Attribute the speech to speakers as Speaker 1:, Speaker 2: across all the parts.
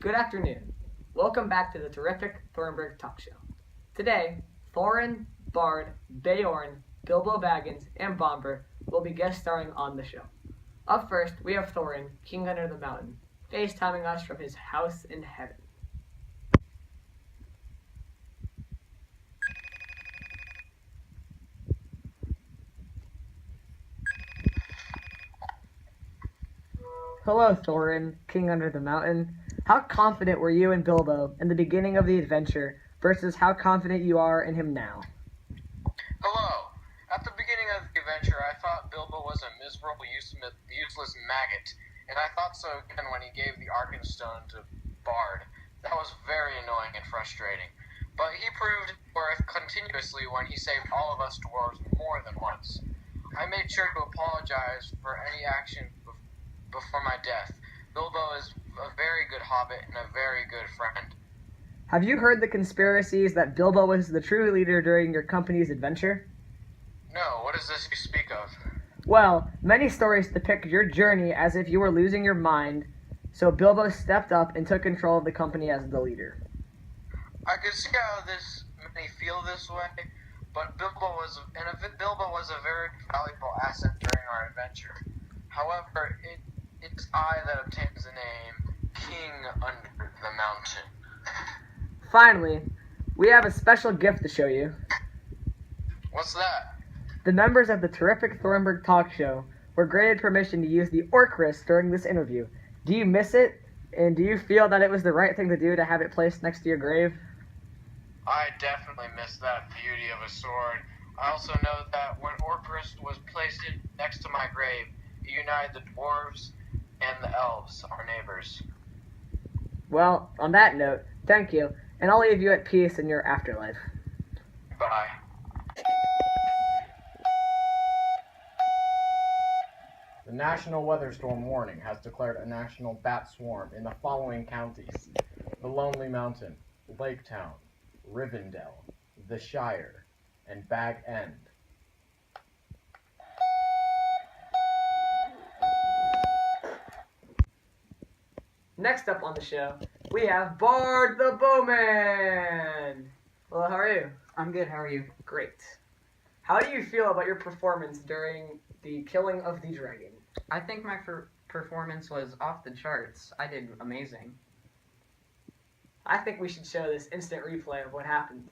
Speaker 1: Good afternoon. Welcome back to the terrific Thornburg Talk Show. Today, Thorin, Bard, Beorn, Bilbo Baggins, and Bomber will be guest starring on the show. Up first, we have Thorin, King Under the Mountain, FaceTiming us from his house in heaven. Hello, Thorin, King Under the Mountain. How confident were you in Bilbo in the beginning of the adventure versus how confident you are in him now?
Speaker 2: Hello. At the beginning of the adventure, I thought Bilbo was a miserable, useless maggot, and I thought so again when he gave the Arkenstone to Bard. That was very annoying and frustrating. But he proved worth continuously when he saved all of us dwarves more than once. I made sure to apologize for any action before my death. Bilbo is a very good hobbit and a very good friend.
Speaker 1: Have you heard the conspiracies that Bilbo was the true leader during your company's adventure?
Speaker 2: No, what is this you speak of?
Speaker 1: Well, many stories depict your journey as if you were losing your mind, so Bilbo stepped up and took control of the company as the leader.
Speaker 2: I could see how this made me feel this way, but Bilbo was a very valuable asset during our adventure. However, it's I that obtains the name King Under the Mountain.
Speaker 1: Finally, we have a special gift to show you.
Speaker 2: What's that?
Speaker 1: The members of the terrific Thornburg Talk Show were granted permission to use the Orcrist during this interview. Do you miss it? And do you feel that it was the right thing to do to have it placed next to your grave?
Speaker 2: I definitely miss that beauty of a sword. I also know that when Orcrist was placed next to my grave, it united the dwarves and the elves, our neighbors.
Speaker 1: Well, on that note, thank you, and I'll leave you at peace in your afterlife.
Speaker 2: Bye.
Speaker 3: The National Weather Storm Warning has declared a national bat swarm in the following counties: the Lonely Mountain, Lake Town, Rivendell, the Shire, and Bag End.
Speaker 1: Next up on the show, we have Bard the Bowman. Hello, how are you?
Speaker 4: I'm good, how are you?
Speaker 1: Great. How do you feel about your performance during the killing of the dragon?
Speaker 4: I think my performance was off the charts. I did amazing.
Speaker 1: I think we should show this instant replay of what happened.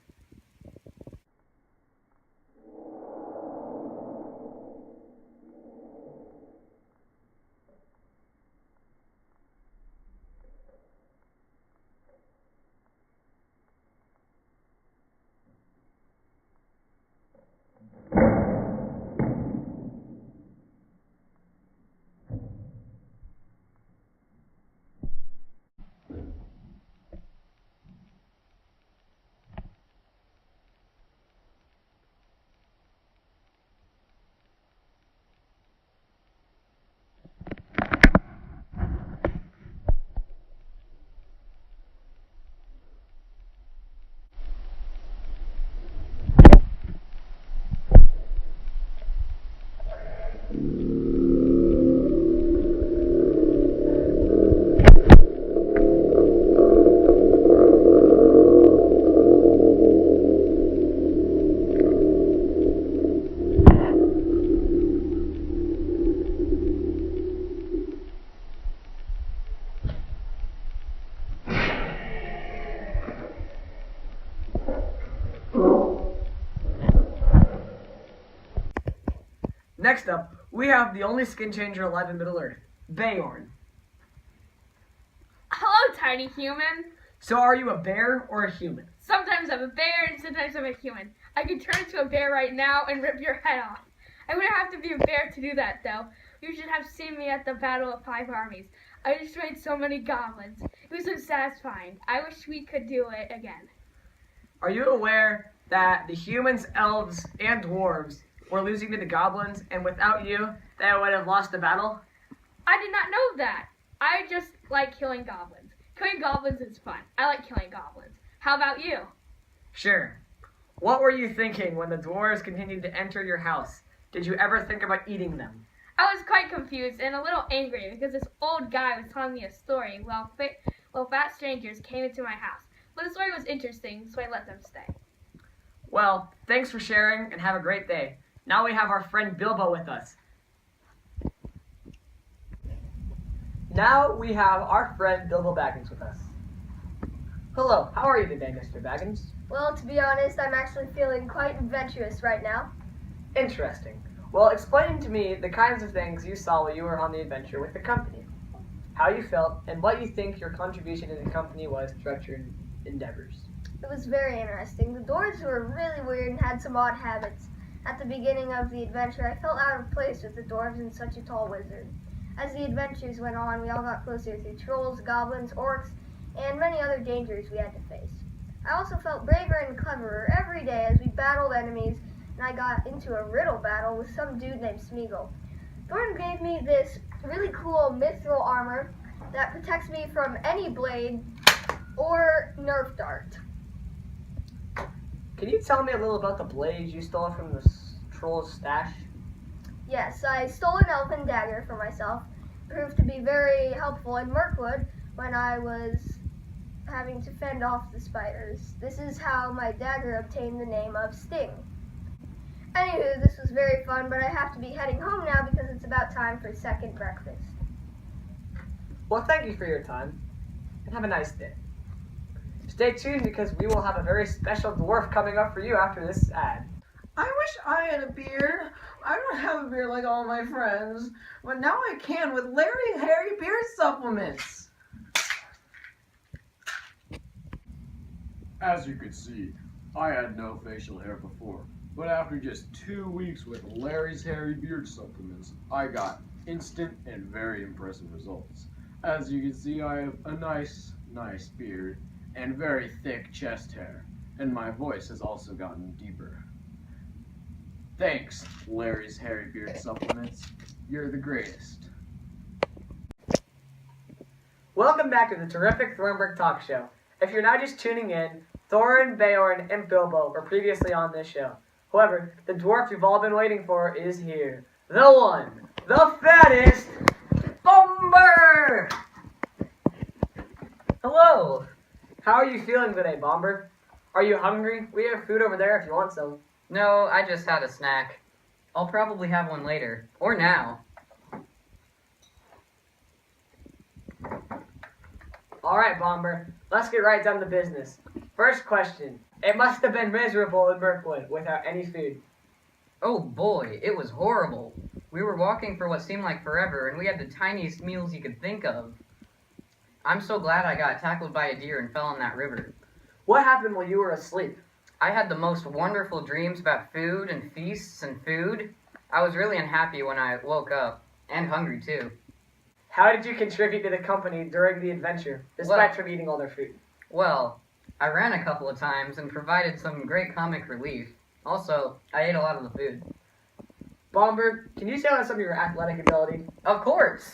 Speaker 1: Next up, we have the only skin changer alive in Middle-earth, Beorn.
Speaker 5: Hello, tiny human.
Speaker 1: So are you a bear or a human?
Speaker 5: Sometimes I'm a bear and sometimes I'm a human. I could turn into a bear right now and rip your head off. I wouldn't have to be a bear to do that, though. You should have seen me at the Battle of Five Armies. I destroyed so many goblins. It was so satisfying. I wish we could do it again.
Speaker 1: Are you aware that the humans, elves, and dwarves were losing to the goblins, and without you, they would have lost the battle?
Speaker 5: I did not know that. I just like killing goblins. Killing goblins is fun. I like killing goblins. How about you?
Speaker 1: Sure. What were you thinking when the dwarves continued to enter your house? Did you ever think about eating them?
Speaker 5: I was quite confused and a little angry because this old guy was telling me a story while fat strangers came into my house. But the story was interesting, so I let them stay.
Speaker 1: Well, thanks for sharing and have a great day. Now we have our friend Bilbo with us. Now we have our friend Bilbo Baggins with us. Hello, how are you today, Mr. Baggins?
Speaker 6: Well, to be honest, I'm actually feeling quite adventurous right now.
Speaker 1: Interesting. Well, explain to me the kinds of things you saw while you were on the adventure with the company, how you felt, and what you think your contribution to the company was throughout your endeavors.
Speaker 6: It was very interesting. The dwarves were really weird and had some odd habits. At the beginning of the adventure, I felt out of place with the dwarves and such a tall wizard. As the adventures went on, we all got closer to trolls, goblins, orcs, and many other dangers we had to face. I also felt braver and cleverer every day as we battled enemies, and I got into a riddle battle with some dude named Smeagol. Thornton gave me this really cool mithril armor that protects me from any blade or nerf dart.
Speaker 1: Can you tell me a little about the blades you stole from the troll's stash?
Speaker 6: Yes, I stole an elven dagger for myself. It proved to be very helpful in Mirkwood when I was having to fend off the spiders. This is how my dagger obtained the name of Sting. Anywho, this was very fun, but I have to be heading home now because it's about time for second breakfast.
Speaker 1: Well, thank you for your time, and have a nice day. Stay tuned because we will have a very special dwarf coming up for you after this ad.
Speaker 7: I wish I had a beard. I don't have a beard like all my friends, but now I can with Larry Harry Beard Supplements.
Speaker 8: As you could see, I had no facial hair before, but after just 2 weeks with Larry's Hairy Beard Supplements, I got instant and very impressive results. As you can see, I have a nice beard and very thick chest hair, and my voice has also gotten deeper. Thanks, Larry's Hairy Beard Supplements. You're the greatest.
Speaker 1: Welcome back to the terrific Thornburg Talk Show. If you're now just tuning in, Thorin, Beorn, and Bilbo were previously on this show. However, the dwarf you've all been waiting for is here. The one, the fattest, Bomber! Hello! How are you feeling today, Bomber? Are you hungry? We have food over there if you want some.
Speaker 4: No, I just had a snack. I'll probably have one later. Or now.
Speaker 1: Alright, Bomber. Let's get right down to business. First question. It must have been miserable in Mirkwood without any food.
Speaker 4: Oh boy, it was horrible. We were walking for what seemed like forever, and we had the tiniest meals you could think of. I'm so glad I got tackled by a deer and fell in that river.
Speaker 1: What happened while you were asleep?
Speaker 4: I had the most wonderful dreams about food and feasts and food. I was really unhappy when I woke up, and hungry too.
Speaker 1: How did you contribute to the company during the adventure, despite from eating all their food?
Speaker 4: Well, I ran a couple of times and provided some great comic relief. Also, I ate a lot of the food.
Speaker 1: Bomber, can you tell us some of your athletic ability?
Speaker 4: Of course!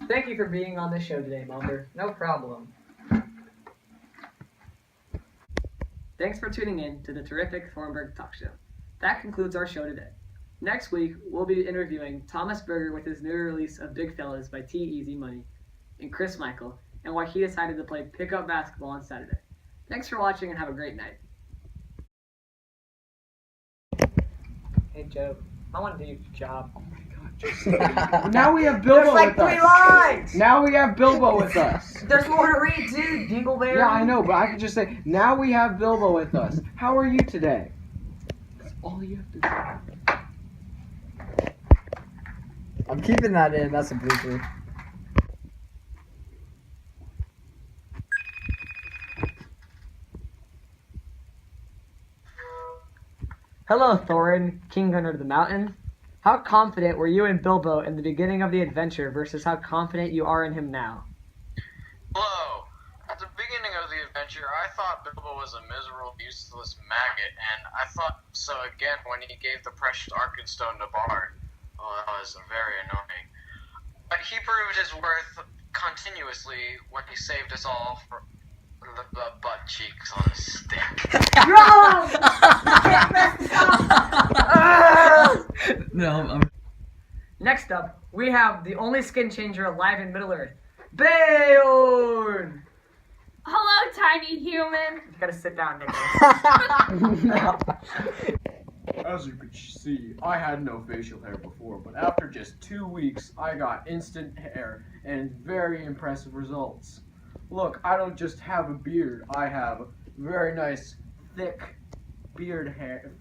Speaker 1: Thank you for being on the show today, Bomber.
Speaker 4: No problem.
Speaker 1: Thanks for tuning in to the terrific Thornburg Talk Show. That concludes our show today. Next week, we'll be interviewing Thomas Berger with his new release of Big Fellas by T Easy Money and Chris Michael, and why he decided to play pickup basketball on Saturday. Thanks for watching and have a great night. Hey Joe, I want to do your job. Oh my god,
Speaker 3: Now we have Bilbo
Speaker 1: There's like
Speaker 3: with
Speaker 1: 3
Speaker 3: us.
Speaker 1: lines!
Speaker 3: Now we have Bilbo with us.
Speaker 1: There's more to read too, Dingleberry.
Speaker 3: Yeah, I know, but I could just say, now we have Bilbo with us. How are you today? That's all you have to say.
Speaker 9: I'm keeping that in. That's a blooper.
Speaker 1: Hello, Thorin, King Under the Mountain. How confident were you in Bilbo in the beginning of the adventure versus how confident you are in him now?
Speaker 2: Hello. At the beginning of the adventure, I thought Bilbo was a miserable, useless maggot, and I thought so again when he gave the precious Arkenstone to Bard. Oh, that was very annoying. But he proved his worth continuously when he saved us all from the butt cheeks on a stick.
Speaker 1: Wrong! You can't mess this up! Next up, we have the only skin changer alive in Middle Earth, Bayorn!
Speaker 5: Hello, tiny human.
Speaker 1: You gotta sit down, Nicholas.
Speaker 8: As you could see, I had no facial hair before, but after just 2 weeks, I got instant hair and very impressive results. Look, I don't just have a beard, I have very nice, thick beard hair.